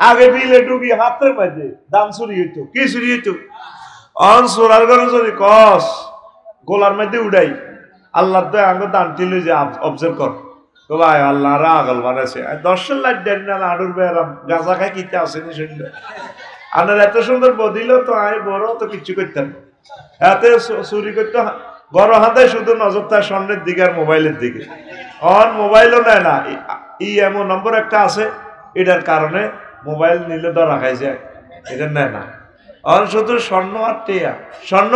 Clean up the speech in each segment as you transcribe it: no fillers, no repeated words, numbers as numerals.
আগে বিলে ঢুকি হাতের মাঝে দান চুরি হইতো কি চুরি হইতো অন সোরার ঘরে যদি কস গোলার মধ্যে উড়াই আল্লাহর দয়া আঙ্গ দান টিলে যে অবজার্ভ কর তো ভাই আল্লাহ রা আগল বানাইছে 10 লাখ দেন না আড়ুর বেরাম গাঁজা খাই কিতে আসেনি শুনলে আপনার এত সুন্দর বদিল তো আয় বড় তো কিছু করতেন এতে চুরি করতে বড় হাতে শুধু নজর তার স্বর্ণের দিকে আর মোবাইলের দিকে অন মোবাইলও নেয় না এমন নম্বর একটা আছে এটার কারণে মোবাইল নিলে ধরা খাই যায় এটা নেয় না অন শুধু স্বর্ণ আর টিয়া স্বর্ণ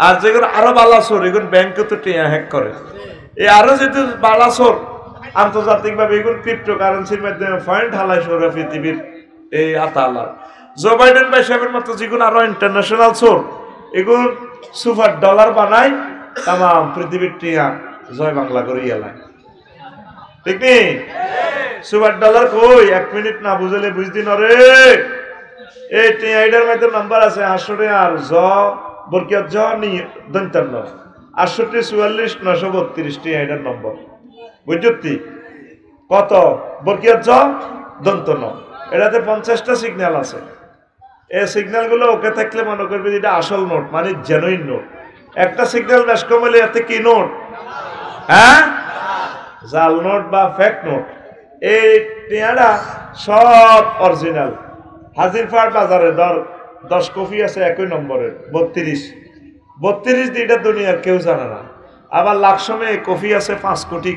আর যেগুলো আরো বালাসোর এগুলো ব্যাংকে তো টিয়া হ্যাক করে এই আরো যেহেতু বালাসোর আন্তর্জাতিক ভাবে এগুলো ক্রিপ্টো কারেন্সির মাধ্যমে পয়েন্ট হালাই সরে পৃথিবীর এই আতালা জো বাইডেন ভাই সাহেবের মতো যেগুলো আরো ইন্টারন্যাশনাল সোর এগুলো সুপার ডলার বানায় তাম পৃথিবীর টিয়া জয় বাংলা করে এলায় ঠিক নেই সুপার ডলার কই 1 মিনিট না বুঝলে বুঝদিন রে এই টিআইডার মধ্যে নাম্বার আছে 800 আর জ বরকিয়ত জ নি 55 68 44 932 টিআইডার নম্বর বুঝতি কত বরকিয়ত জ 55 এটাতে 50টা সিগন্যাল আছে এই সিগন্যাল গুলো ওকে থাকলে মনে করবে এটা আসল নোট মানে জেনুইন নোট একটা সিগন্যাল বেশ কমলে এতে কি নোট হ্যাঁ জাল নোট বা ফেক নোট এই টিয়াটা সব অরিজিনাল হাজিরপাট বাজারে 10 কপি আছে একই নম্বরের 32 দিটা দুনিয়ার কেউ জানে না আবার লাকসমে কপি আছে 5 কোটি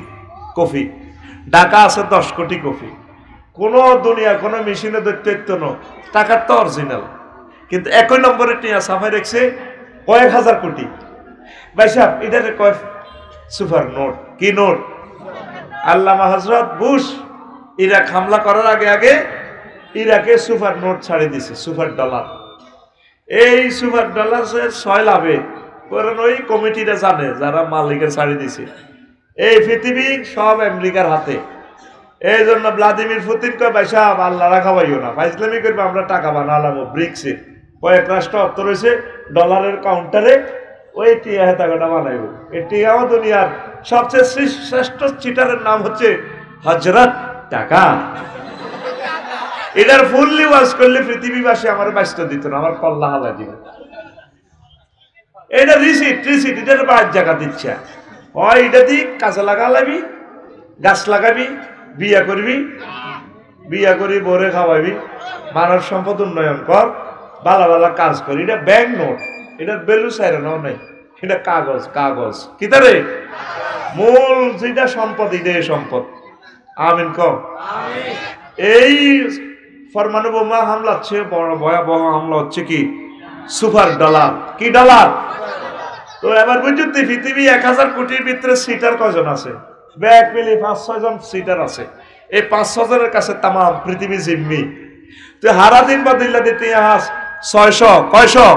কপি ঢাকা আছে 10 কোটি কপি কোন দুনিয়া কোন মেশিনে দৈত্য ন টাকার তো অরিজিনাল কিন্তু একই নম্বরের টিয়া সাফাই রেখেছে কয়েক হাজার কোটি ভাই সাহেব এটাকে কয় সুপার নোট কি নোট আল্লামা হযরত বুশ ইরাক হামলা করার আগে ইরাকে সুপার নোট ছাড়ে দিছে সুপার ডলার এই সুপার ডলার 6 লাভে কারণ ওই কমিটিটা জানে যারা মালিকের ছাড়ে দিছে এই পৃথিবী সব আমেরিকার হাতে এই জন্য ভ্লাদিমির পুতিন কয় ভাই সাহেব আল্লাহ রাখাবাইও না ফাইজলামি করবে আমরা টাকা বানালাম ব্রিক্সে কয়েক রাষ্ট্র অর্থ রয়েছে ডলারের কাউন্টারে ওই টিয়া টাকাটা বানাইব এই টিয়াও দুনিয়ার সবচেয়ে শ্রেষ্ঠ চিটারের নাম হচ্ছে হযরত টাকা এটার ফুললি ওয়াজ করলে পৃথিবীবাসী আমার বাঁচতে দিত না আমার কল্লা হালা দিবে এটা রিসিট এটার বাইর জায়গা দিচ্ছে হয় এটা দিয়ে কাঁচা লাগালাবি গাছ লাগাবি বিয়া করবি বিয়া করি বরে খাওয়াবি মানব সম্পদ উন্নয়ন কর ভালো ভালো কাজ করি এটা ব্যাংক নোট এটার ভ্যালু সাইরানো নাই এটা কাগজ কি তারে মূল যেটা সম্পদ এটাই সম্পদ আমিন কম এই পরমাণু বোমা হামলা হচ্ছে বড় ভয়াবহ হামলা হচ্ছে কি সুপার ডলার কি ডলার তো এবার বুঝতে পৃথিবী 1000 কোটির ভিতরে সিটার কয়জন আছে ব্যাক মিলি 5-6 জন সিটার আছে এই 5-6 জনের কাছে তাম পৃথিবী জিম্মি তো হারা দিন বা দিল্লা দিতে ইতিহাস 600 কয়শো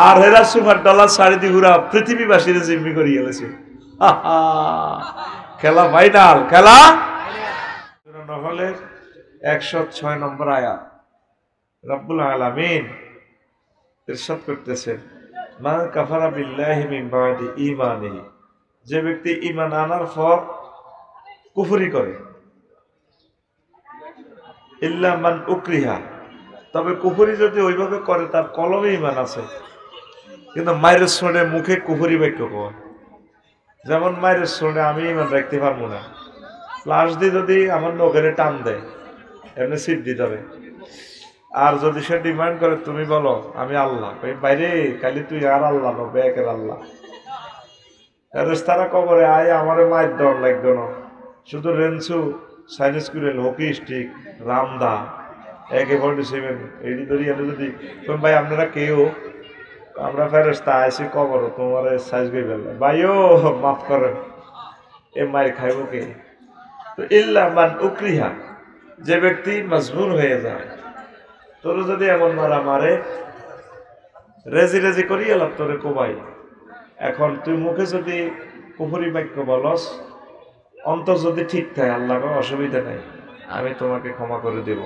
আর হেরা সুপার ডলার সাড়ে দি ঘুরা পৃথিবীবাসীর জিম্মি করে গেলেছে খেলা ফাইনাল খেলা নহলে 106 নম্বর আয়াত রব্বুল আলামিন ইরশাদ করতেছেন মান কাফারা বিল্লাহি মিন বাদি ঈমানিহি যে ব্যক্তি ঈমান আনার পর কুফরি করে ইল্লা মান উকরিহা তবে কুফরি যদি ওইভাবে করে তার কলমে ঈমান আছে কিন্তু মায়ের শুনে মুখে কুফরি বাক্য কয় যেমন মায়ের শুনে আমি ঈমান রাখতে পারবো না লাশ দিয়ে যদি আমার নখেরে টান দেয় এমনি সিট দিতে হবে আর যদি সে ডিমান্ড করে তুমি বলো আমি আল্লাহ বাইরে খালি তুই আর আল্লাহ নো বেকের আল্লাহ তারা কবরে আয় আমার মায়ের দর লাগতো না শুধু রেঞ্চু সাইনিস কুরেল হকি স্টিক রামদা AK-47 এটি ধরি এনে যদি তুমি ভাই আপনারা কেউ আমরা ফেরেশতা আইসি কবর তোমার সাইজ গই ফেললে ভাইও মাফ করেন এ মায়ের খাইব কে তো ইল্লা মান উকরিহা যে ব্যক্তি মজবুর হয়ে যায় তোর যদি এমন মারা মারে রেজি করি এলাম তোরে কোবাই এখন তুই মুখে যদি কুফরি বাক্য বলস অন্তর যদি ঠিক থাকে আল্লাহ অসুবিধা নাই আমি তোমাকে ক্ষমা করে দেব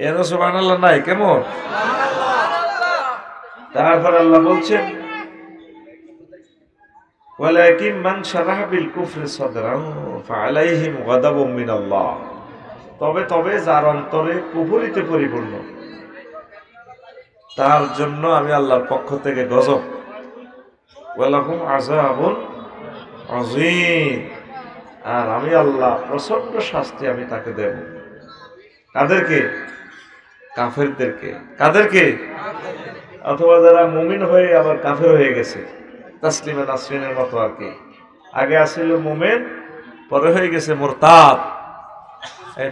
এর সুবহানাল্লাহ নাই কেমন তারপর আল্লাহ বলছেন ওয়ালাকিন মান শারাহা বিল কুফরি সাদরাহু ফাআলাইহিম গাদাবুম মিনাল্লাহ তবে তবে যার অন্তরে কুফরিতে পরিপূর্ণ, তার জন্য আমি আল্লাহর পক্ষ থেকে গজব, ওয়ালাহুম আযাবুন আযীম, আর আমি আল্লাহ প্রচন্ড শাস্তি আমি তাকে দেব। কাদেরকে? কাফেরদেরকে। কাদেরকে? অথবা যারা মুমিন হয়ে আবার কাফের হয়ে গেছে, তাসলিমা নাসরিনের মতো আর কি। আগে আসছিল মুমিন, পরে হয়ে গেছে মুরতাদ।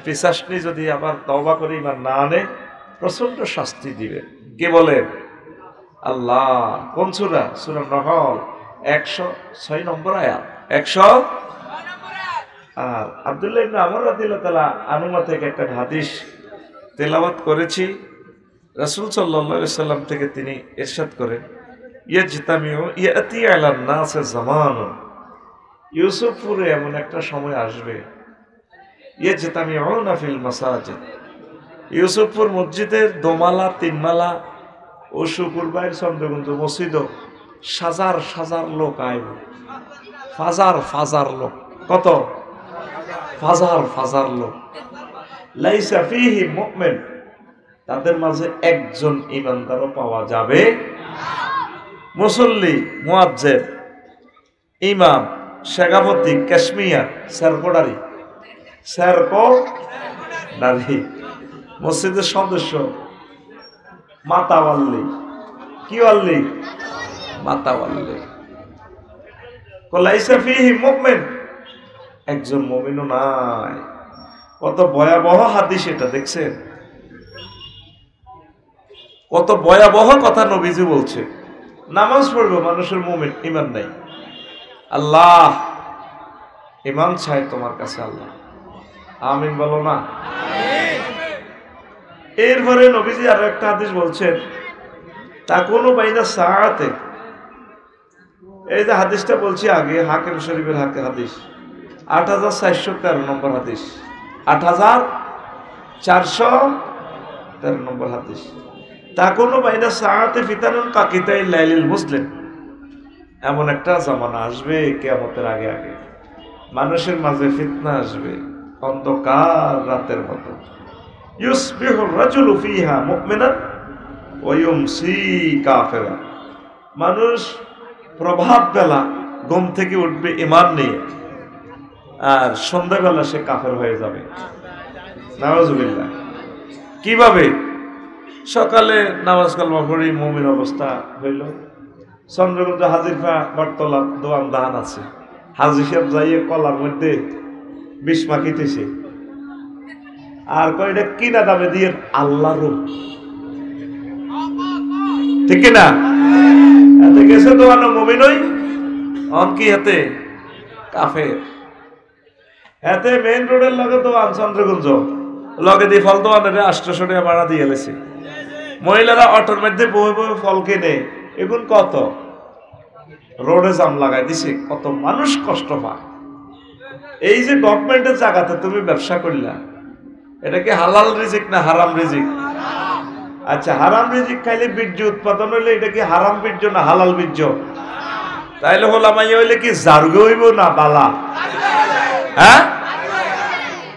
পিশাচনি যদি আবার তওবা করে ইমান না আনে, প্রচন্ড শাস্তি দিবে। কে বলেন? আল্লাহ। কোন সূরা? সূরা নহল 106 নম্বর আয়াত। 100। আর আব্দুল্লাহ ইবনে আমর রাদিয়াল্লাহু তাআলা আনহু থেকে একটা হাদিস তেলাওয়াত করেছি। রাসূল সাল্লাল্লাহু আলাইহি সাল্লাম থেকে তিনি ইরশাদ করেন, ইয়াজতামিউ ইয়াতি আলান নাস জামানু, ইউসুফপুরে এমন একটা সময় আসবে, ইয়াজতামিউনা ফিল মাসাজিদ, ইউসুফপুর মসজিদের দোমালা, তিনমালা ও শুকুরবাইর চন্দ্রগুঞ্জ মসজিদও হাজার হাজার লোক আইব। ফাজার লোক। কত? ফাজার লোক। লাইসা ফীহি মুমিন, তাদের মাঝে একজন ঈমানদারও পাওয়া যাবে। মুসল্লি, মুয়াজ্জিন, ইমাম, শেখাপতি, কাশ্মিয়ার, সেরকোডারি, মসজিদের সদস্য, মাতাওয়াল্লি। কি ওয়াল্লি? মাতাওয়াল্লি। লাইসা ফীহি মুমিন, একজন মুমিনও নাই। কত ভয়াবহ হাদিস এটা, দেখছেন? কত ভয়াবহ কথা নবীজি বলছে। নামাজ পড়বে মানুষের মুমিন, ঈমান নাই। আল্লাহ ঈমান চাই তোমার কাছে, আল্লাহ আমিন বলো না। এরপরে নবীজি আরো একটা হাদিস বলছেন, তাকুনু বাইনা সাআতে, এই যে হাদিসটা বলছি আগে, হাকিম শরীফের হাদিস 8413 নম্বর হাদিস, 8413 নম্বর হাদিস। তাকুনু বাইনা সাআতে ফিতানুন কাকিতাই লাইলিল মুসলিম, এমন একটা জামানা আসবে কিয়ামতের আগে আগে, মানুষের মাঝে ফিতনা আসবে অন্ধকার রাতের মতো। ইউসবিহু রাজুলু ফিহা মুমিনান ওয়া ইউমসি কাফিরা, মানুষ প্রভাত বেলা ঘুম থেকে উঠবে ঈমান নিয়ে, আর সন্ধ্যাবেলা সে কাফের হয়ে যাবে। নাউজুবিল্লাহ। কিভাবে? সকালে নামাজ কালমা পড়ে মুমিন অবস্থা হইল, চন্দ্রগঞ্জ হাজিরফা বটতলা দোয়ান দাহান আছে, হাজি সাহেব যাইয়ে কলার মধ্যে বিষ মাখিতেছে, আর কয়টা কিনা দামে দিয়ে আল্লাহ রূপ, ঠিক না? এতে গেছে দোয়ানো মুমিন হই, অন কি হাতে কাফের। এতে মেইন রোডের লগে দোয়ান চন্দ্রগঞ্জ, লগে দিয়ে ফল দোয়ানের 800 টাকা ভাড়া দিয়ে এলেছে। মহিলারা অটোর মধ্যে বয়ে বয়ে ফল কিনে, এখন কত রোডে জাম লাগাই দিছে, কত মানুষ কষ্ট পায়। এই যে গভর্নমেন্টের জায়গাতে তুমি ব্যবসা করলা, এটা কি হালাল রিজিক না হারাম রিজিক? আচ্ছা, হারাম রিজিক খাইলে বীর্য উৎপাদন হইলে এটা কি হারাম বীর্য না হালাল বীর্য? তাইলে হোলামাই হইলে কি জারগে হইব না বালা? হ্যাঁ,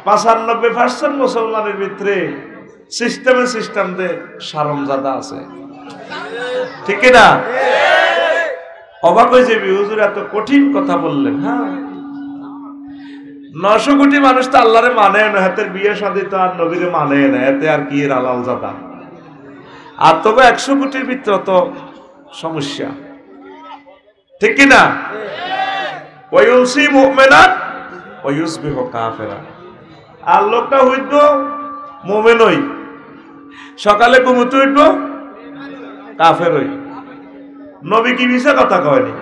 95% মুসলমানের ভিতরে সিস্টেম দে সারমজাদা আছে, ঠিক না? অবাক হয়ে যাবি, হুজুর এত কঠিন কথা বললেন। হ্যাঁ, 900 কোটি মানুষ তো আল্লাহরে মানে না, হাতের বিয়ে শাদী তো আর নবীরে মানে না, এতে আর কি হালাল জাদা। আর তবে 100 কোটির ভিতরে তো সমস্যা, ঠিক কিনা? ওয়ায়ুসি মুমিনান ওয়ায়ুসবিহু কাফিরা, আর লোকটা হইত মুমিন হই, সকালে ঘুমোতে উঠব কাফের হই। নবী কি মিছা কথা কয়নি,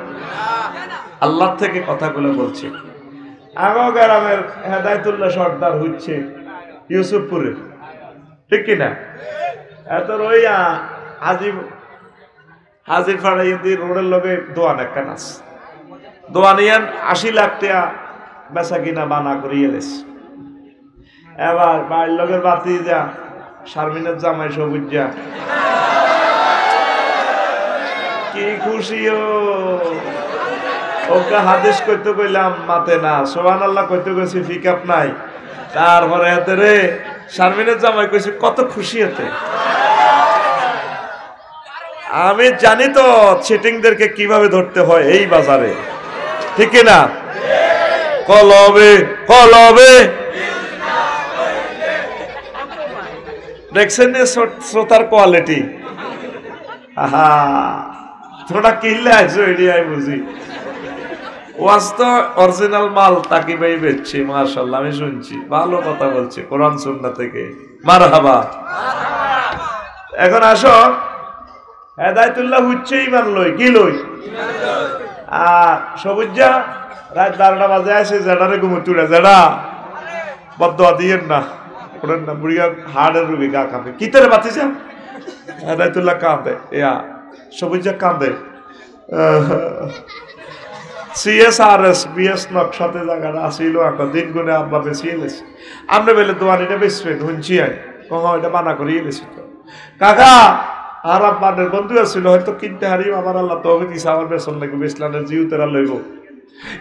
আল্লাহ থেকে কথাগুলো বলছে। আগো গ্রামের হেদায়েতুল্লাহ সর্দার হচ্ছে ইউসুফপুরে, ঠিক কিনা? এত রইয়া হাজির ফাড়াই রোডের লগে দোয়ান একটা নাচ, দোয়ানিয়ান 80 লাখ টাকা বেচা কিনা বানা করিয়ে এলেছে। এবার বাড়ির লগের বাতি যা শারমিনের জামাই সবুজ যা কি খুশি, ওকে হাদিস কইতে কইলাম মাতে না, সুবহানাল্লাহ কইতে কইছি পিকআপ নাই, তারপরে হাতে রে শারমিনের জামাই কইছে কত খুশি হতে। আমি জানি তো চিটিংদেরকে কিভাবে ধরতে হয় এই বাজারে, ঠিক না? কলবে কলবে দেখছেন শ্রোতার কোয়ালিটি। আহা থোড়া কিনলে আইসো এডিয়াই বুঝি। ওয়াজ তো অরিজিনাল মাল তাকি ভাই বেচছে, মাশাআল্লাহ আমি শুনছি, ভালো কথা বলছে কোরআন সুন্নাহ থেকে, মারহাবা। এখন আসো হেদায়েতুল্লাহ হচ্ছে ইমান লই, কি লই? সবুজা রাত 12টা বাজে আসে জেডারে ঘুমুতুরা, জেডা বদদোয়া দিয়েন না, ওনার না বুড়িয়া হাড়ের রুগী, গা কাঁপে। কি তোরে বাতি যা? হেদায়েতুল্লাহ কাঁদে, সবুজা কাঁদে। CSRS BS নকশাতে জায়গাটা আসিল একটা দিন গুনে আব্বা বেশি এলেছে। আমরা বেলে দোয়ানিটা বেসবেন শুনছি আই কহ এটা মানা করে এলেছি তো কাকা। আর আব্বানের বন্ধু আসছিল হয়তো কিনতে হারিও, আমার আল্লাহ তবে দিছে আমার বেসন লাগবে, বেসলানের জিউ তেরা লইব,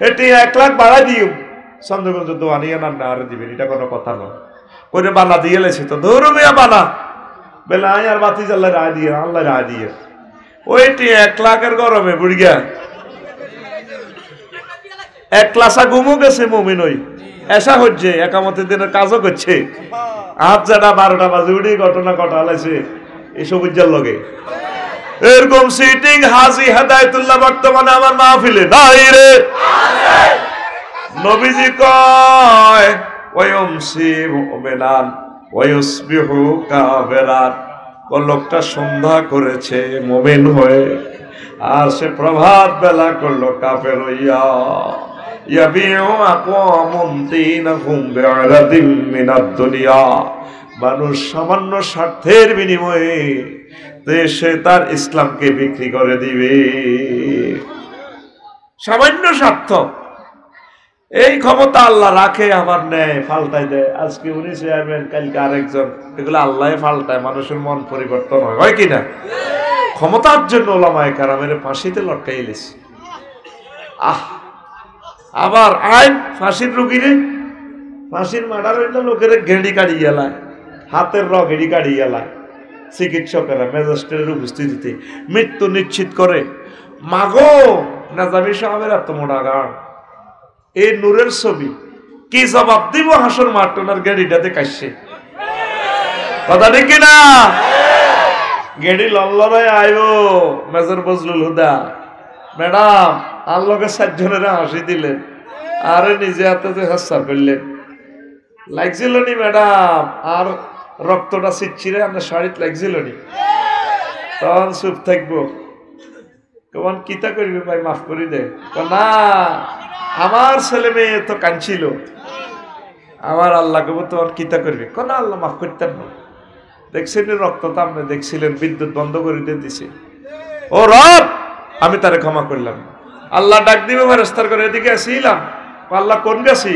এটি 1 লাখ বাড়াই দিও চন্দ্রগঞ্জ দোয়ানি আনার না আর দিবেন, এটা কোনো কথা নয়। করে বানা দিয়ে এলেছি তো ধরো মেয়া বানা বেলে আই আর বাতি জ্বাল্লা রায় দিয়ে, আল্লাহ রায় দিয়ে ওইটি 1 লাখের গরমে বুড়িয়া 1 ক্লাসা ঘুমও গেছে মুমিন, ওই এসা হচ্ছে একামতের দিনের কাজও করছে। আজ যারা 12টা বাজে উঠে ঘটনা ঘটালাইছে এসব উজ্জ্বল লগে এরকম সিটিং হাজি হেদায়েতুল্লাহ বর্তমানে আমার মাহফিলে নাই রে। নবীজি কয় ওয়ায়ুমসি মুমিনান ওয়ায়ুসবিহু কাফিরান, লোকটা সন্ধ্যা করেছে মুমিন হয়ে আর সে প্রভাত বেলা করলো কাফের হইয়া। ইয়াবিউ আকওয়ামুন দীনাহুম বিআরাদিম মিনাদ দুনিয়া, মানুষ সামান্য স্বার্থের বিনিময়ে সে তার ইসলামকে বিক্রি করে দিবে, সামান্য স্বার্থ। এই ক্ষমতা আল্লাহ রাখে, আমার নেয় ফাল্টাই দেয়। আজকে উনি চেয়ারম্যান, কালকে আরেকজন, এগুলো আল্লাহ ফাল্টায়, মানুষের মন পরিবর্তন হয় কিনা? ক্ষমতার জন্য ওলামায়ে কেরামের ফাঁসিতে লটকাই এলেছে। আবার আইন ফাঁসির রুগীরে ফাঁসির মার্ডার হইলে লোকের গেঁড়ি কাড়িয়ে গেলায়, হাতের গেঁড়ি কাড়িয়ে গেলায়। চিকিৎসকেরা ম্যাজিস্ট্রেটের উপস্থিতিতে মৃত্যু নিশ্চিত করে। মাগো নাজামি সাহেবের এত মোটা গান, এই নূরের ছবি কি জবাব দিব? হাসর মাঠ ওনার গেঁড়িটাতে কাশছে, কথা ঠিক কিনা? গেঁড়ি লল্লরায় আয়ো মেজর বজলুল হুদা ম্যাডাম আর লোকের 7 জনেরা হাসি দিলেন, আরে নিজে হাতে যে হাস্যার করলেন, লাগছিল নি ম্যাডাম? আর রক্তটা ছিটছিরে আপনার শাড়িত লাগছিল নি? তখন চুপ থাকবো, কেমন কিতা করবি ভাই, মাফ করি দে। না আমার ছেলে মেয়ে তো কাঁদছিল, আমার আল্লাহ কব তোমার কিতা করবি? না আল্লাহ মাফ করতেন না। দেখছিলেন রক্তটা আপনি দেখছিলেন, বিদ্যুৎ বন্ধ করে দিয়ে দিছে। ও রব আমি তারে ক্ষমা করলাম। আল্লাহ ডাক দিবে ফেরেশতার করে, এদিকে আসিলাম। আল্লাহ কোন গেছি?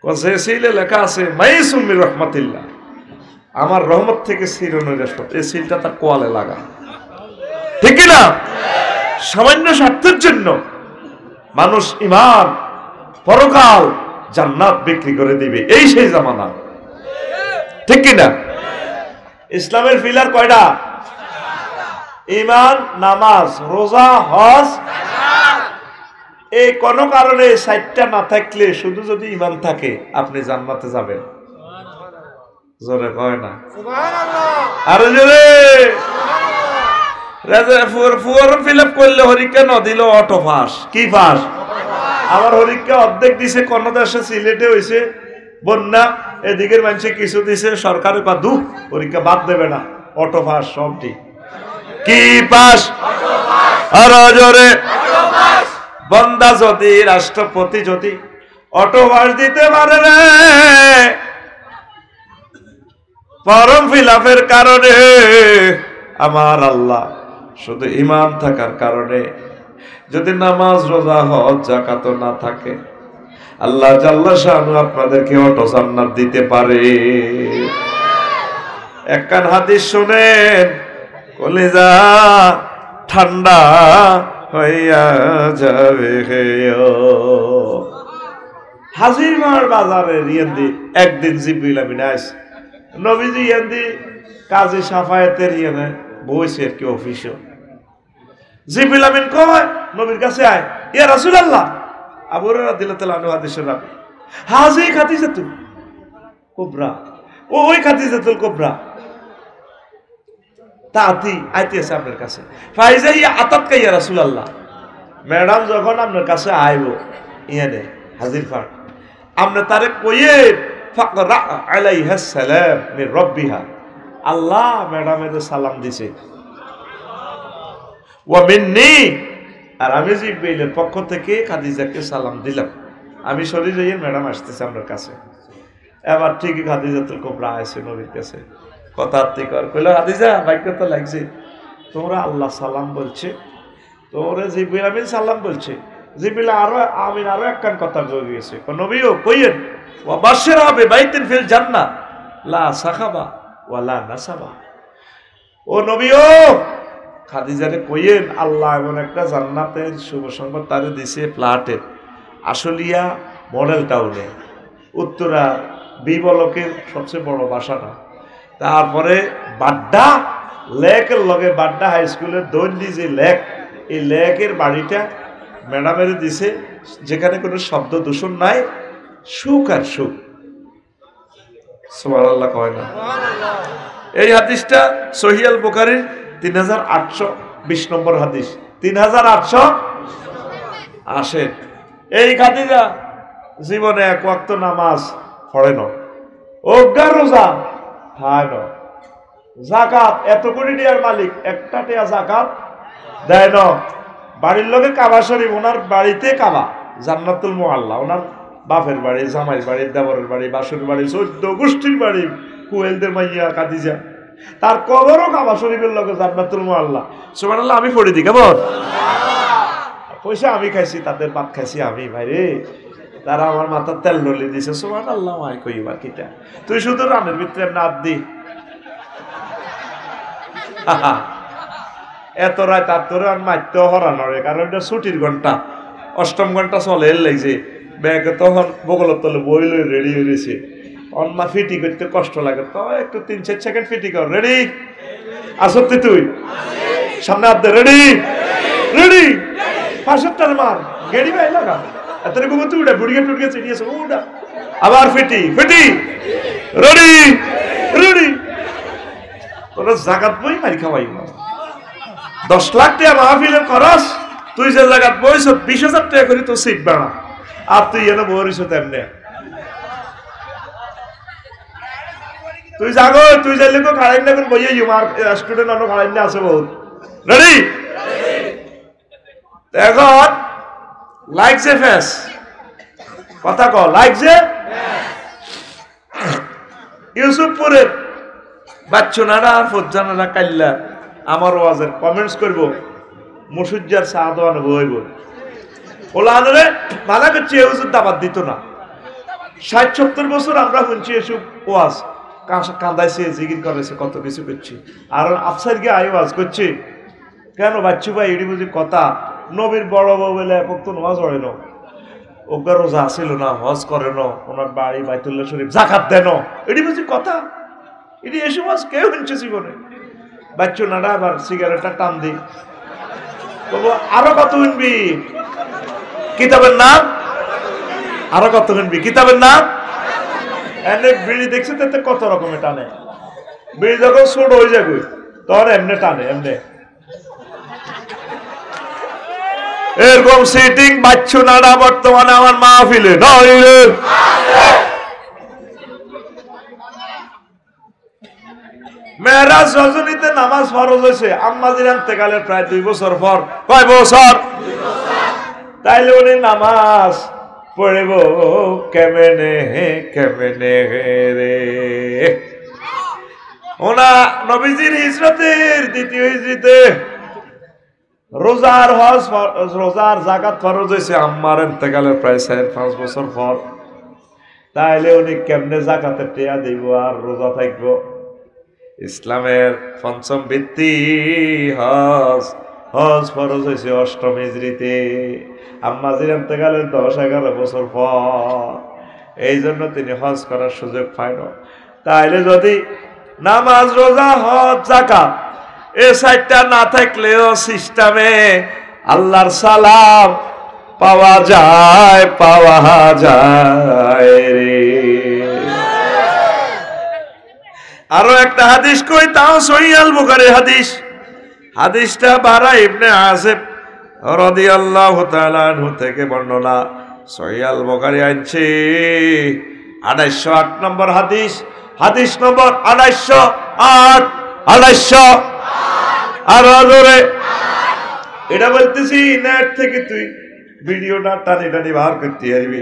যে সিলে লেখা আছে মাইসুম মির রাহমাতিল্লাহ, আমার রহমত থেকে সিরনের রেশমত, এই সিলটা তার কোয়ালে লাগা, ঠিক না? সামান্য স্বার্থের জন্য মানুষ ঈমান পরকাল জান্নাত বিক্রি করে দিবে, এই সেই জামানা, ঠিক কিনা? ইসলামের পিলার কয়টা? ঈমান, নামাজ, রোজা, হজ। এই কোন কারণে 4টা না থাকলে, শুধু যদি ঈমান থাকে আপনি জান্নাতে যাবেন। জোরে কয় না সুবহানাল্লাহ? আরে জোরে রাজা ফর্ম ফিল আপ করলে হরিকা ন দিল অটো পাস। কি পাস? আমার হরিকা অর্ধেক দিছে, কোন দেশে সিলেটে হইছে বন্যা, এদিকের মানুষে কিছু দিছে, সরকারের বাদু পরীক্ষা বাদ দেবে না, অটো পাস সব ঠিক। কি পাস? আর জোরে বন্দা যদি রাষ্ট্রপতি যদি অটো পাস দিতে পারে রে, ফর্ম ফিল আপের কারণে আমার আল্লাহ শুধু ঈমান থাকার কারণে, যদি নামাজ রোজা হজ যাকাত না থাকে, আল্লাহ জাল্লা শানু আপনাদেরকে অটো জান্নাত দিতে পারে। একখান হাদিস শুনেন, কলিজা ঠান্ডা হইয়া যাবে। হাজিরমার বাজারে রিয়েন্দি একদিন জিবরিল আমিন আইস নবীজি ইয়ান্দি কাজী সাফায়েতের ইয়ানে বইছে আর কি অফিসে জিবরিল আমিন কয় নবীর কাছে আয় ইয়া রাসূলুল্লাহ আবু হুরায়রা রাদিয়াল্লাহু আনহু হাদিসের রাবি হাজি খাদিজাতুল কুবরা ওই খাদিজাতুল কুবরা তাতি আইতেছে আপনার কাছে ফাইজা ইয়া আতাতকা ইয়া রাসূলুল্লাহ ম্যাডাম যখন আপনার কাছে আইব ইয়ানে হাজির ফার আপনি তারে কইয়ে ফাকরা আলাইহা সালাম মির রাব্বিহা আল্লাহ ম্যাডামের সালাম দিছে ওয়া মিন্নি আর আমি জিবরিলের পক্ষ থেকে খাদিজাকে সালাম দিলাম আমি সরি যাই ম্যাডাম আসতেছে আপনার কাছে এবার ঠিকই খাদিজাতুল কুবরা আইছে নবীর কাছে কথা কর কইলো খাদিজা বাইক তো লাগছে তোমরা আল্লাহ সালাম বলছে তোমরা জিবরিল আমিন সালাম বলছে জিবরিল আরো আমিন আরো একখান কথা বলে গেছে নবীও কইয়েন ওয়া বাশশিরা বিবাইতিন ফিল জান্নাহ লা সাখাবা ওয়া লা নাসাবা ও নবীও খাদিজারে কইয়েন আল্লাহ এমন একটা জান্নাতের শুভ সংবাদ তারে দিছে ফ্ল্যাটে আশুলিয়া মডেল টাউনে উত্তরা বিবলকের সবচেয়ে বড় বাসাটা তারপরে বাড্ডা লেকের লগে বাড্ডা হাই স্কুলের দৈন্যি যে লেক এই লেকের বাড়িটা ম্যাডামের দিছে যেখানে কোনো শব্দ দূষণ নাই সুখ আর সুখ সুবহানাল্লাহ কয় না এই হাদিসটা সহিহ আল বুখারীর 3820 নম্বর হাদিস 3800 আসে এই খাদিজা জীবনে এক ওয়াক্ত নামাজ পড়ে না অজ্ঞা রোজা খায় না যাকাত এত কোটি টাকার মালিক একটা টাকা যাকাত দেয় না বাড়ির লোকে কাবা শরীফ ওনার বাড়িতে কাবা জান্নাতুল মুআল্লা ওনার বাপের বাড়ি জামাইর বাড়ি দেবরের বাড়ি বাসুর বাড়ি 14 গোষ্ঠীর বাড়ি কুয়েলদের মাইয়া খাদিজা তার কবরও কাবা শরীফের লোকে জান্নাতুল মুআল্লা সুবহানাল্লাহ আমি পড়ে দিই কেমন পয়সা আমি খাইছি তাদের ভাত খাইছি আমি ভাইরে তারা আমার মাথার তেল ডলি দিছে সুবহানাল্লাহ আই কইবা কিটা তুই শুধু রানের ভিতরে নাত দি এত রাত আর তোর আর মারতেও হরানরে কারণ এটা ছুটির ঘন্টা অষ্টম ঘন্টা চলে এর লাগছে ব্যাগে তখন বগলের তলে বই লই রেডি হয়ে রয়েছে অন্মা ফিটি করতে কষ্ট লাগে তো একটু 3-4 সেকেন্ড ফিটি কর রেডি আসতে তুই সামনে হাত দে রেডি রেডি পাঁচটার মার গেড়ি ভাই লাগা এত রকম তুই উড়া বুড়িয়ে টুড়িয়ে চিড়িয়েছে উড়া আবার ফিটি ফিটি রেডি রেডি তোরা জাগাত বই মারি খাওয়াই 10 লাখ টাকা মাহফিলের খরচ তুই যে জাগাত বইছ 20,000 টাকা করে তো সিট বাড়া আর তুই এনে বরিস তেমনে তুই জাগো তুই যাইলে তো খাড়াই না করে বইয়ে ইউমার স্টুডেন্ট অন্য খাড়াই না আছে বহুত রেডি এখন লাইক যে ফেস কথা কও লাইক যে ইউসুফপুরের বাচ্চুনারা আর ফজ্জানারা কাইল্লা আমার ওয়াজের কমেন্টস করব মুসুজ্জার সাহাদওয়ান হইব ওলানরে মানা করছি হুজুর দাবাত দিত না 60-70 বছর আমরা শুনছি এসব ওয়াজ কান্দাইছে জিগির করেছে কত কিছু করছি আর আফসার গিয়ে আই ওয়াজ করছি কেন বাচ্চু ভাই এটি বুঝি কথা নবীর বড় বউ বলে একক তো নামাজ পড়ে না ওগা রোজা আসিল না হজ করে না ওনার বাড়ি বাইতুল্লাহ শরীফ যাকাত দেন এটি বুঝি কথা এটি এসব ওয়াজ কেউ শুনছে জীবনে বাচ্চু নাড়া আবার সিগারেটটা টান দি বাবু আরো কত শুনবি কিতাবের নাম আরো কত শুনবি কিতাবের নাম এনে বিড়ি দেখছে তাতে কত রকমের টানে বিড়ি যখন ছোট হয়ে যাবে তখন এমনি টানে এমনি এরকম সিটিং বাচ্চু নাড়া বর্তমানে আমার মাহফিলে নইলে মেরাজ রজনীতে নামাজ ফরজ হয়েছে আম্মাজির ইন্তেকালের প্রায় 2 বছর পর কয় বছর তাইলে উনি নামাজ পড়ব কেমনে রে ওনা নবীজির হিজরতের দ্বিতীয় হিজরিতে রোজার হজ রোজার যাকাত ফরজ হয়েছে আম্মার ইন্তেকালের প্রায় 4-5 বছর পর তাইলে উনি কেমনে যাকাতের টিয়া দিব আর রোজা থাকবো ইসলামের পঞ্চম ভিত্তি হজ হজ ফরজ হয়েছে 8ম হিজরিতে, আম্মাজির ইন্তেকালের 10-11 বছর পর। এই জন্য তিনি হজ করার সুযোগ পায় না। তাইলে যদি নামাজ, রোজা, হজ, যাকাত এই 4টা না থাকলেও সিস্টেমে আল্লাহর সালাম পাওয়া যায় রে। আরো একটা হাদিস কই, তাও সহিহ আল বুখারীর হাদিস। হাদিসটা বারা ইবনে আসিফ রাদিয়াল্লাহু তাআলা আনহু থেকে বর্ণনা। সহিহ আল বুখারী আনছে 2808 নম্বর হাদিস, হাদিস নম্বর 2808, 2808। আর জোরে এটা বলতেছি, নেট থেকে তুই ভিডিওটা টানি টানি বার করতে পারবি।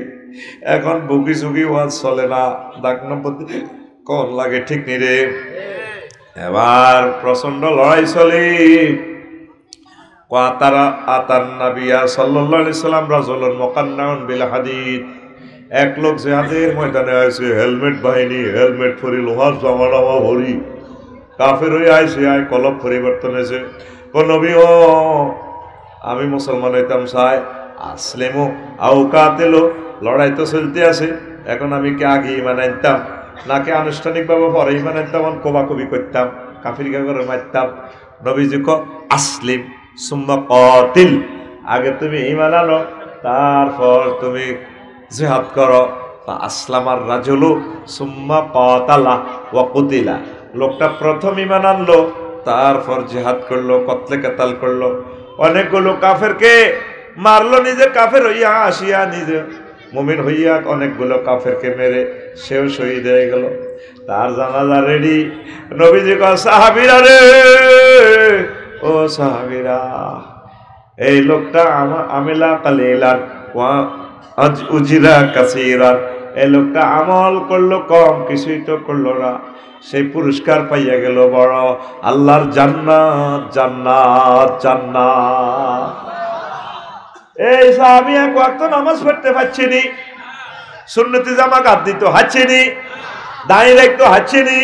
এখন বুকি সুকি ওয়াজ চলে না, ডাক নম্বর কোন লাগে ঠিক নি রে। এবার প্রচন্ড লড়াই চলে। এক লোক জিহাদের ময়দানে আছে, হেলমেট বাহিনী, হেলমেট ফরি, লোহার জামা টামা ভরি, কাফের হয়ে আইসে, আয় কলব পরিবর্তন হয়েছে। নবী ও আমি মুসলমান হইতাম চাই, আসলেমো আউকাতেলো, লড়াই তো চলতে আছে। এখন আমি কি আগে ইমান আনতাম নাকি আনুষ্ঠানিকভাবে পরে ইমান আনতাম, কোবাকবি করতাম, কাফির করে মারতাম। নবীজি ক আসলিম সুম্মা কাতিল, আগে তুমি ইমান আনো, তারপর তুমি জিহাদ করো। আসলামার রাজুলু সুম্মা কাতালা ওয়া কুতিলা, লোকটা প্রথম ইমান আনলো, তারপর জিহাদ করলো, কতলে কাতাল করলো, অনেকগুলো কাফেরকে মারলো, নিজে কাফের হইয়া আসিয়া নিজে মুমিন হইয়া অনেকগুলো কাফেরকে মেরে সেও শহীদ হয়ে গেল। তার জানাজা রেডি। নবীজি কয় সাহাবীরা রে, ও সাহাবীরা, এই লোকটা আমিলা কালিলান ওয়া উজিরা কাসীরান, এই লোকটা আমল করলো কম, কিছুই তো করলো না, সেই পুরস্কার পাইয়া গেল বড়, আল্লাহর জান্নাত জান্নাত জান্নাত। এই সাহাবী এক ওয়াক্ত নামাজ পড়তে পারছেনি, সুন্নতি জামাত দিত হাঁচেনি, দাঁড়িয়ে রাখতো হাঁচেনি,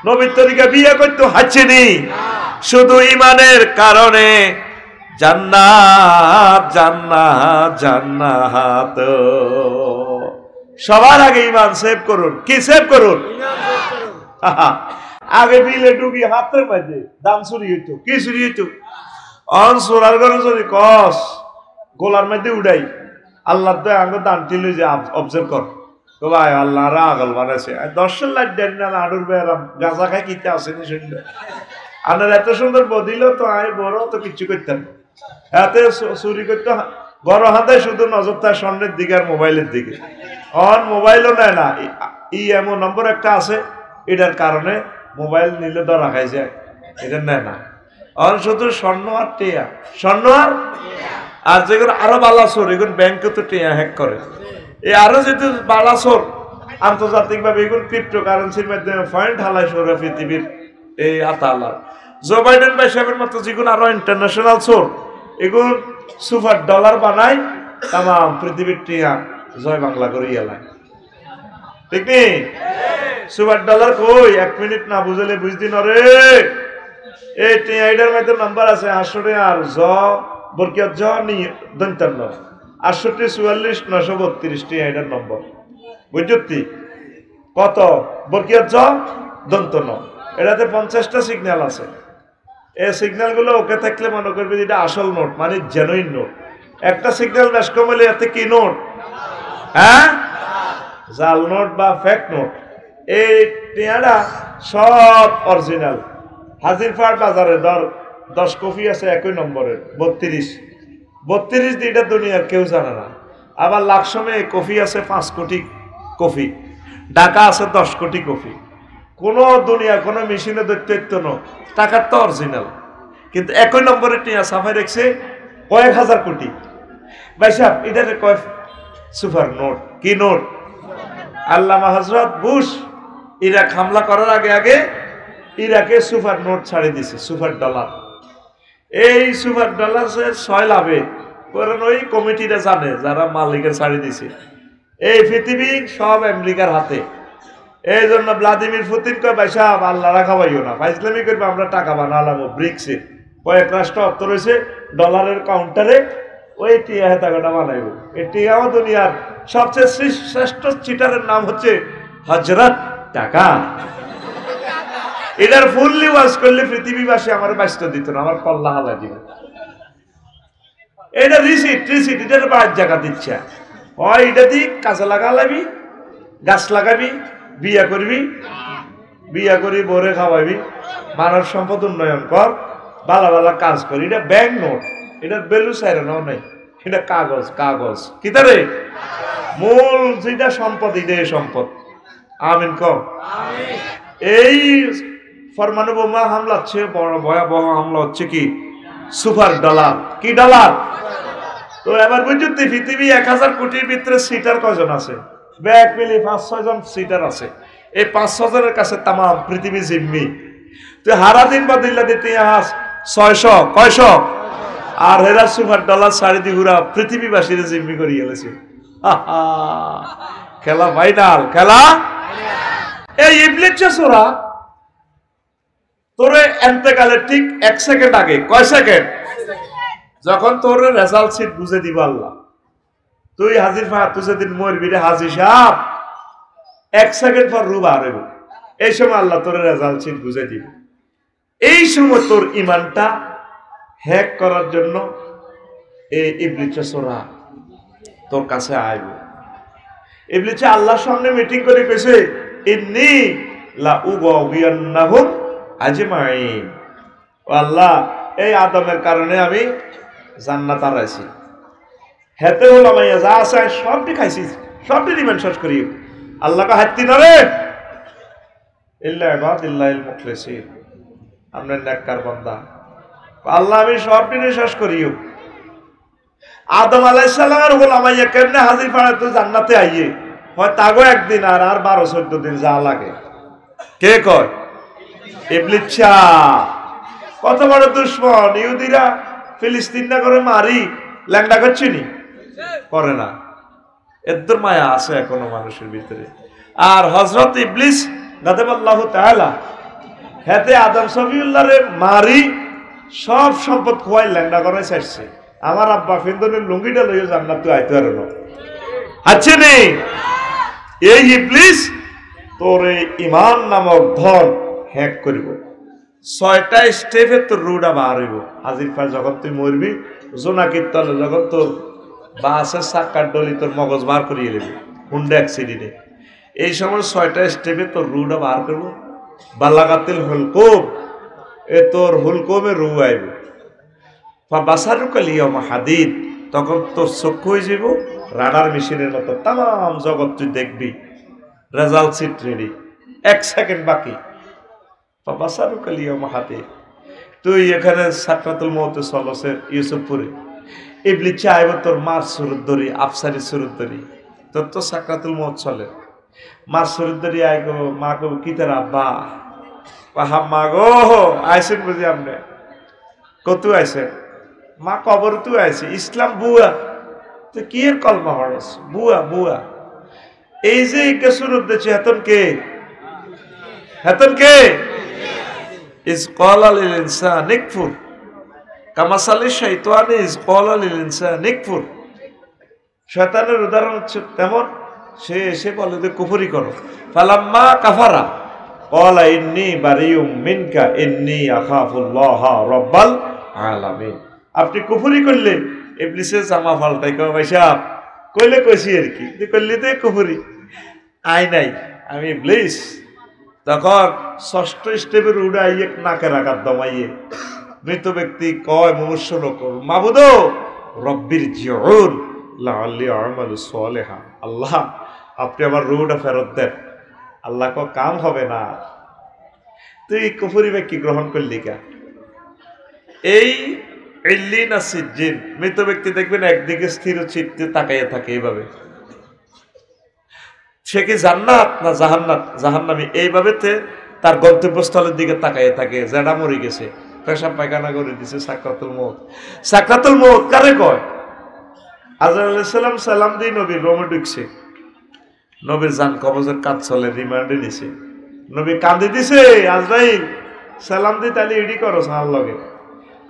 নবীর তরিকা বিয়ে করতো হাঁচেনি, শুধু ইমানের কারণে জান্নাত জান্নাত জান্নাত। সবার আগে ইমান সেভ করুন। কি সেভ করুন? আগে বিলে ঢুকি হাতের মাঝে দাম চুরি হইতো। কি চুরি হইতো? অন সোরার ঘরে চুরি কস গোলার মধ্যে উড়াই, আল্লাহ তো আগে দানটি লই যে অবজার্ভ কর, তো ভাই আল্লাহ রা আগল বানাইছে 10 লাখ দেন না আড়ুর বেরাম গাঁজা খাই কিতে আসেনি শুনলে আনার এত সুন্দর বদিল তো আমি বড় তো কিছু করতাম এতে চুরি করতে বড় হাতে শুধু নজর তার স্বর্ণের দিকে আর মোবাইলের দিকে। অন মোবাইলও নেয় না, এমন নম্বর একটা আছে, এটার কারণে মোবাইল নিলে ধরা খাই যায়, এটা নেয় না। অন শুধু স্বর্ণ আর টিয়া, স্বর্ণ আর যেগুলো আরো বালাসোর, এগুলো ব্যাংকে তো টিয়া হ্যাক করে, এই আরো যেহেতু বালাসোর আন্তর্জাতিক ভাবে এগুলো ক্রিপ্টো কারেন্সির মাধ্যমে পয়েন্ট হালাই সরে পৃথিবীর এই আতালার জো বাইডেন ভাই সাহেবের মতো যেগুলো আরো ইন্টারন্যাশনাল সোর, এগুলো সুপার ডলার বানায় তাম পৃথিবীর টিয়া জয় বাংলা করে এলায়, ঠিক নেই? সুপার ডলার কই 1 মিনিট না বুঝলে বুঝদি না রে। এই টিয়া এটার মধ্যে নাম্বার আছে 800 আর জ বরকিয়ত জ নি 55 844 932 টিয়া এটার নম্বর, বুঝতি কত? বরকিয়ত জ 55, এটাতে 50টা সিগন্যাল আছে। এই সিগন্যাল গুলো ওকে থাকলে মনে করবে এটা আসল নোট, মানে জেনুইন নোট। একটা সিগন্যাল বেশ কম হলে এতে কি নোট? হ্যাঁ, জাল নোট বা ফেক নোট। এই টিয়াটা সব অরিজিনাল। হাজিরপাড় বাজারে 10 কপি আছে একই নম্বরের 32 দিটা দুনিয়ার কেউ জানে না। আবার লাকসমে কপি আছে 5 কোটি কপি, টাকা আছে 10 কোটি কপি। কোনো দুনিয়া কোনো মেশিনে দৈত্য ন, টাকার তো অরিজিনাল, কিন্তু একই নম্বরের টিয়া সাফাই রেখেছে কয়েক হাজার কোটি। ভাই সাহেব এটা কয়েক সুপার নোট। কি নোট? আল্লামা হযরত বুশ ইরাক হামলা করার আগে ইরাকে সুপার নোট ছাড়িয়ে দিছে, সুপার ডলার। এই সুপার ডলার 6 লাভে কারণ ওই কমিটিরা জানে যারা মালিকের ছাড়িয়ে দিছে। এই পৃথিবী সব আমেরিকার হাতে। এই জন্য ভ্লাদিমির পুতিন কয় ভাই সাহেব আল্লাহ রাখাবাইও না, ফাইজলামি করবে, আমরা টাকা বানালাম ব্রিক্সে, কয়েক রাষ্ট্র অর্থ রয়েছে ডলারের কাউন্টারে ওই টিয়া হেতাকাটা বানাইব। এই টিয়াও দুনিয়ার সবচেয়ে শ্রেষ্ঠ চিটারের নাম হচ্ছে হজরত টাকা। এটার ফুললি ওয়াজ করলে পৃথিবীবাসী আমার বাইশটা দিত না, আমার কল্লা হালা দিবে। এটা রিসিট এটার বাইর জায়গা দিচ্ছে হয়, এটা দিয়ে কাঁচা লাগালাবি, গাছ লাগাবি, বিয়া করবি, বিয়া করি বরে খাওয়াবি, মানব সম্পদ উন্নয়ন কর, বালা বালা কাজ করি। এটা ব্যাংক নোট, এটার ভ্যালু সাইরানো নেই, এটা কাগজ কাগজ কি তারে মূল যেটা সম্পদ, এটাই সম্পদ। আমিন কম। এই পরমাণু বোমা হামলা হচ্ছে, বড় ভয়াবহ হামলা হচ্ছে কি সুপার ডলার। কি ডলার? তো এবার বুঝুন পৃথিবী 1000 কোটির ভিতরে সিটার কজন আছে? ব্যাগ মিলি 5-6 জন সিটার আছে। এই 5-6 জনের কাছে তাম পৃথিবী জিম্মি। তুই হারা দিন বা দিল্লা দিতে 600 কয়শো আর হেরা সুপার ডলার সাড়ে দি ঘুরা পৃথিবীবাসীর জিম্মি করে গেলেছে। খেলা ফাইনাল, খেলা। এই ইবলিস সোরা তোরে এন্তেকালের ঠিক 1 সেকেন্ড আগে, কয় সেকেন্ড, যখন তোর রেজাল্ট সিট বুঝে দিব আল্লাহ, তুই হাজির ফা, তুই যেদিন মরবি রে হাজির সাহেব, 1 সেকেন্ড পর রূপ হারাইব। এই সময় আল্লাহ তোর রেজাল্ট সিট বুঝে দিব। এই সময় তোর ইমানটা হ্যাক করার জন্য এই ইবলিস সোরা তোর কাছে আইব। ইবলিস আল্লাহর সামনে মিটিং করে কইছে, ইন্নী লা উগাউবিয়ান্নাহুম আজমাইন। ও আল্লাহ, এই আদমের কারণে আমি জান্নাত হারাইছি। হেতে হলো মাইয়া যা আছে সবটি খাইছি, সবটি দিবেন শেষ করি। আল্লাহকে হাত্তি নরে ইল্লা ইবাদিল্লাহিল মুখলিসিন, আপনার নেককার বান্দা। আল্লাহ আমি সবটি শেষ করিও। আদম আলাইহিস সালামের গোলামাইয়া কেমনে হাজির পাড়া তো জান্নাতে আইয়ে হয় তাগো একদিন আর 12-14 দিন যা লাগে। কে কয়? ইবলিস। কত বড় দুশ্মন! ইহুদিরা ফিলিস্তিন না করে মারি ল্যাংডা করছে নি, করে না। এদের মায়া আছে এখনো মানুষের ভিতরে। আর হযরত ইবলিস গাদাবাল্লাহু তাআলা হেতে আদম সফিউল্লাহরে মারি সব সম্পদ খোয়াই ল্যাংডা করে চাইছে। আমার আব্বা ফিন্দনের লুঙ্গিটা লইয়া জান্নাতে আইতে পারে না, আছে নি? এই ইবলিস তোর এই ঈমান নামক ধন হ্যাক করিব। 6টা স্টেপে তোর রুডা বার হইব। হাজির পা যখন তুই মরবি, জোনাকির তলে যখন তোর বাসের চাক্কার ডলি তোর মগজ বার করিয়ে নেবে হুন্ডা অ্যাক্সিডেন্টে। এই সময় 6টা স্টেপে তোর রুডা বার করবো। বালাগাতিল হুলকুম, এ তোর হুলকুমে রু আইব। বাসারুকাল ইয়াউমা হাদিদ, তখন তোর চক্ষু হয়ে যাব রাডার মেশিনের মতো। তাম জগৎ তুই দেখবি, রেজাল্ট সিট রেডি, 1 সেকেন্ড বাকি। বাসারুকাল ইয়াউমা হাদিদ, তুই এখানে সাকরাতুল মউতে চলছে ইউসুফপুরে। ইবলিস আইব তোর মার সুরত ধরি, আফসারি সুরত ধরি। তোর তো সাকরাতুল মউত চলে, মার সুরত ধরি আই গো, মা গো কি তার আব্বা, হা মা গো আইসেন বুঝি আপনি কত আইসেন? মা কবর তুই আইসি, ইসলাম বুয়া। তো কি এর কলমা হরস? বুয়া বুয়া। এই যে কে সুরত দিচ্ছে, হেতন কে? হেতন কে? ইজ ক্বালা লিল ইনসানি ইকফুর কামাসালি শাইতানি ইজ ক্বালা লিল ইনসানি ইকফুর। শয়তানের উদাহরণ হচ্ছে তেমন, সে এসে বলে যে কুফরি করো। ফালাম্মা কাফারা ক্বালা ইন্নী বারিউম মিনকা ইন্নী আখাফুল্লাহ রাব্বাল আলামিন। আপনি কুফরি করলে ইবলিসের জামা পাল্টাই কয় ভাই সাহেব কইলে কইছি আর কি, তুই করলি তো কুফরি। আই নাই, আমি ইবলিস। তখন 6ষ্ঠ স্টেপের উড়াইয়ে নাকে রাখার দমাইয়ে মৃত ব্যক্তি কয় মনুষ্য লোক, মাবুদ রব্বির জিউন লাআল্লি আমালু সালিহা। আল্লাহ আপনি আমার রুহটা ফেরত দেন। আল্লাহ কো কাম হবে না, তুই কুফরি ব্যক্তি গ্রহণ করলি কা? এই ইল্লিন আসিজিন, মৃত ব্যক্তি দেখবেন একদিকে স্থির চিত্তে তাকাইয়া থাকে এইভাবে। সে কি জান্নাত না জাহান্নাত, জাহান্নামী, এইভাবে তার গন্তব্যস্থলের দিকে তাকাইয়া থাকে। জেডা মরে গেছে, পেশাব পায়খানা করে দিছে, সাকরাতুল মউত। সাকরাতুল মউত কারে কয়? আজরাইল আলাইহিস সালাম সালাম দিয়ে নবীর রোমে ঢুকছে, নবীর জান কবজের কাজ চলে, রিমান্ডে নিছে। নবী কাঁদে দিছে, আজরাইল সালাম দিয়ে তাহলে ইডি করো সাহার লগে।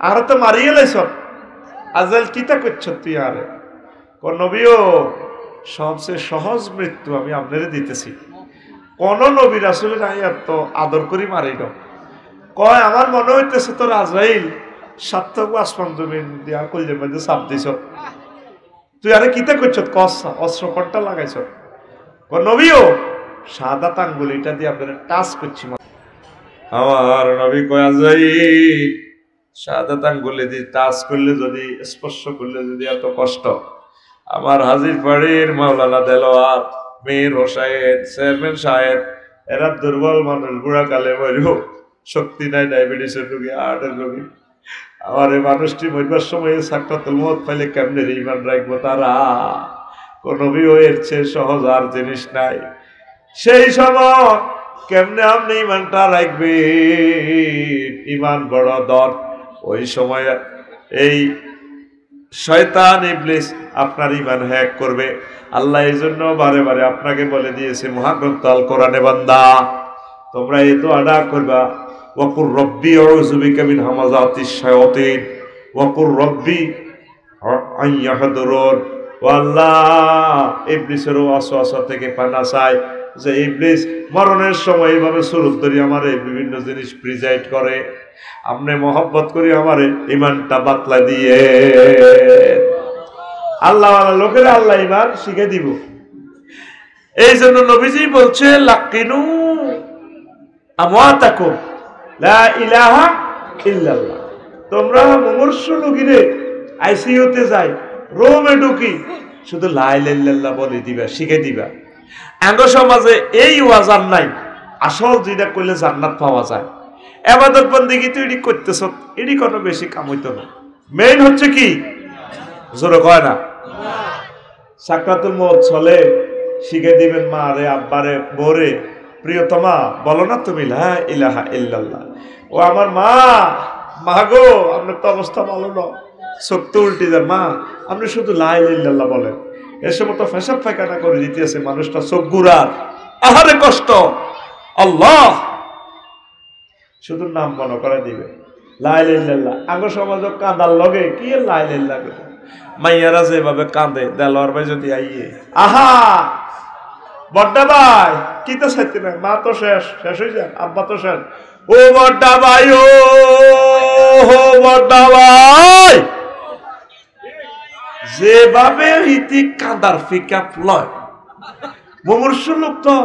আর তো মারিয়ে লাইছ আজাল কিতা করছ তুই আরে নবীও সবচেয়ে সহজ মৃত্যু আমি আপনারে দিতেছি কোন নবী রাসূলের আয়াত তো আদর করি মারি না কয় আমার মনে হইতেছে তোর আজরাইল সার্থক আসমান জমিন দিয়া কইলে মধ্যে চাপ দিছ তুই আরে কিতা করছ কস অস্ত্র কট্টা লাগাইছ নবীও সাদা আঙ্গুলিটা দিয়ে আপনারা টাচ করছি আমার নবী কয় আজরাইল সাদা আঙ্গুলি দিয়ে টাচ করলে যদি স্পর্শ করলে যদি এত কষ্ট আমার হাজির পাড়ির মাওলানা দেলোয়ার মীর হোসাইন চেয়ারম্যান সাহেব এরা দুর্বল মানুষ বুড়া কালে মরিব শক্তি নাই ডায়াবেটিসের রোগী হার্টের রোগী আমার এই মানুষটি মরবার সময় সাকরাতুল মউত পাইলে কেমনে ঈমান রাখবো তারা কোন নবীও এর চেয়ে সহজ আর জিনিস নাই সেই সময় কেমনে আপনি ঈমানটা রাখবে ঈমান বড় দর ওই সময় এই শয়তান ইবলিস আপনার ঈমান হ্যাক করবে আল্লাহ এই জন্য বারে বারে আপনাকে বলে দিয়েছে মহাগ্রন্থ আল কোরআনে বান্দা তোমরা এই দোয়াটা করবা ওয়াকুর রব্বি আউযু বিকা মিন হামাযাতিশ শায়াতিন ওয়াকুর রব্বি আন ইয়াহদুরুন ও আল্লাহ ইবলিসের ওয়াসওয়াসা থেকে পানা চাই যে ইবলিস মরণের সময় এইভাবে সুরত ধরি আমারে বিভিন্ন জিনিস প্রিজাইড করে আপনি মহব্বত করি আমারে ঈমানটা বাতলা দিয়ে আল্লাহ লোকেরা আল্লাহ ঈমান শিখে দিব এই জন্য নবীজি বলছে লাকিনু আমওয়াতাকুম লা ইলাহা ইল্লাল্লাহ তোমরা মুমূর্ষু রোগীরে আইসিইউতে যাই রোমে ঢুকি শুধু লা ইলাহা ইল্লাল্লাহ বলে দিবা শিখে দিবা আঙ্গ সমাজে এই ওয়াজান নাই আসল যেটা কইলে জান্নাত পাওয়া যায় ইবাদত বন্দেগী তুই এডি করতেছ এডি কোনো বেশি কাম হইতো না মেইন হচ্ছে কি জোরে কয় না সাকরাতুল মউত চলে শিখে দিবেন মা রে আব্বারে বোরে প্রিয়তমা বলো না তুমি লা ইলাহা ইল্লাল্লাহ ও আমার মা মাগো আপনার তো অবস্থা ভালো না চোখ তো উল্টে যায় মা আপনি শুধু লা ইলাহা ইল্লাল্লাহ বলেন এর সময় তো ফেসাব ফায়খানা করে দিতেছে মানুষটা চোখ গুড়ার আহারে কষ্ট আল্লাহ শুধু নাম মনে করে দিবে লা ইলাহা ইল্লাল্লাহ আঙ্গ সমাজ কাঁদার লগে কি লা ইলাহা ইল্লাল্লাহ মাইয়ারা যেভাবে কাঁদে দেলোয়ার ভাই যদি আইয়ে আহা বড়দা ভাই কি তো চাইতে না মা তো শেষ শেষ হয়ে যায় আব্বা তো শেষ ও বড়দা ভাই ও বড়দা ভাই যেভাবে ইতি কাঁদার পিকআপ লয় মুমূর্ষু লোক তো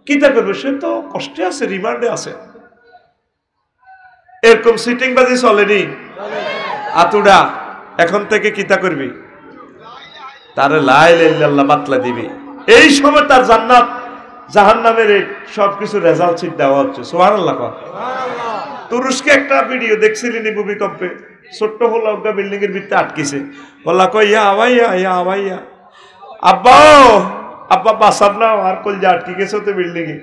কিতা করবে সে তো কষ্টে আছে রিমান্ডে আছে এরকম সিটিং বাজি চলেনি আতুডা এখন থেকে কিতা করবি তারে লা ইলাহা ইল্লাল্লাহ বাতলা দিবি এই সময় তার জান্নাত জাহান্নামের সবকিছু রেজাল্ট শিট দেওয়া হচ্ছে সুবহানাল্লাহ সুবহানাল্লাহ তুরস্কে একটা ভিডিও দেখছিলেন ভূমিকম্পে ছোট্ট হলো একটা বিল্ডিং এর ভিতরে আটকেছে বলা কই ইয়া আওয়াইয়া আব্বা আব্বা বাসাব না আর কলজা আটকে গেছে তো বিল্ডিং এ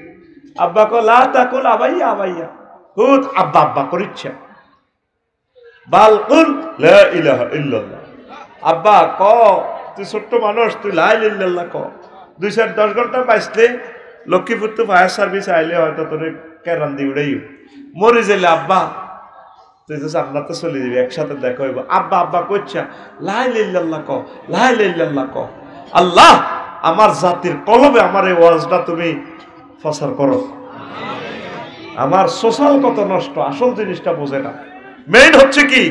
আব্বা কো লা তাকুল আওয়াইয়া হুত আব্বা আব্বা করিচ্ছা বাল কুল লা ইলাহা ইল্লাল্লাহ আব্বা ক তুই ছোট্ট মানুষ তুই লা ইলাহা ইল্লাল্লাহ ক 2-10 ঘন্টা বাইসলে লক্ষ্মীপুর তো ফায়ার সার্ভিস আইলে হয়তো তোরে কেরান দি উড়াইও মরে যাইলে আব্বা তুই তো জান্নাতে চলে যাবি একসাথে দেখা হইব আব্বা আব্বা কইছা লা ইলাহা ইল্লাল্লাহ ক লা ইলাহা ইল্লাল্লাহ ক আল্লাহ আমার জাতির কলবে আমার এই ওয়াজটা তুমি প্রচার করো আমার সোশ্যাল কত নষ্ট আসল জিনিসটা বোঝে না মেইন হচ্ছে কি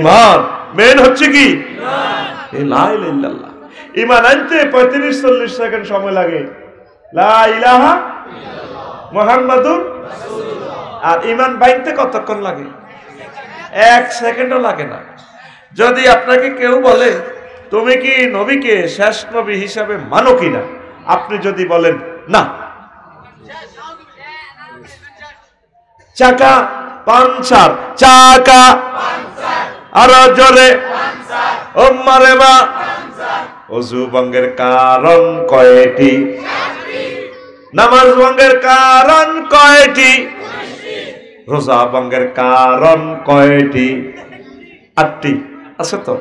ঈমান মেইন হচ্ছে কি এই লা ইলাহা ইল্লাল্লাহ ঈমান আনতে 35-40 সেকেন্ড সময় লাগে লা ইলাহা ইল্লাল্লাহ মুহাম্মাদুর রাসূলুল্লাহ আর ঈমান বাইতে কতক্ষণ লাগে 1 সেকেন্ডও লাগে না যদি আপনাকে কেউ বলে তুমি কি নবীকে শেষ নবী হিসাবে মানো কিনা আপনি যদি বলেন না চাকা পাঞ্চার চাকা পাঞ্চার আর জোরে পাঞ্চার ও মারে মা পাঞ্চার ওযু ভঙ্গের কারণ কয়টি 4টি নামাজ ভঙ্গের কারণ কয়টি 19টি রোজা ভঙ্গের কারণ কয়টি 8টি আছে তো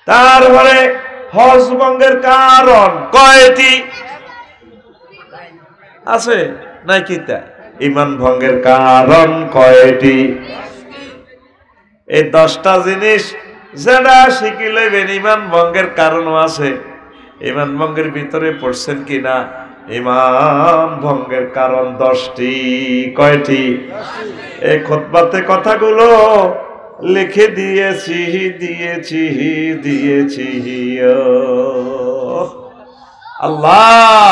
তারপরে হজ ভঙ্গের কারণ কয়টি আছে নাকি তা ঈমান ভঙ্গের কারণ কয়টি এই 10টা জিনিস যারা শিখি লইবেন ইমান ভঙ্গের কারণও আছে। ইমান ভঙ্গের ভিতরে পড়ছেন কিনা? ইমান ভঙ্গের কারণ 10টি। কয়টি? এই খুতবাতে কথাগুলো লিখে দিয়েছি। আল্লাহ